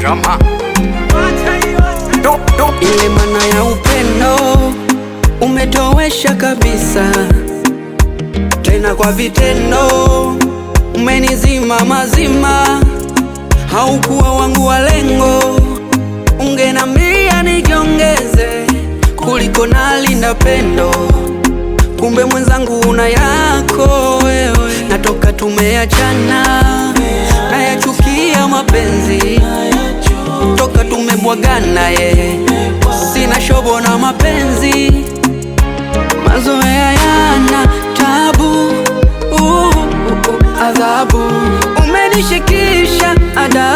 drama. Ile maana ya upendo umetowesha kabisa, tena kwa vitendo umenizima mazima. Haukuwa wangu wa lengo, ungenambia nijiongeze kuliko nalinda pendo. Kumbe mwenzangu una yako wewe, natoka tumeachana, nayachukia mapenzi toka tumebwagana sina shobo na mapenzi, mazoea yana tabu, adhabu umenishikisha adabu.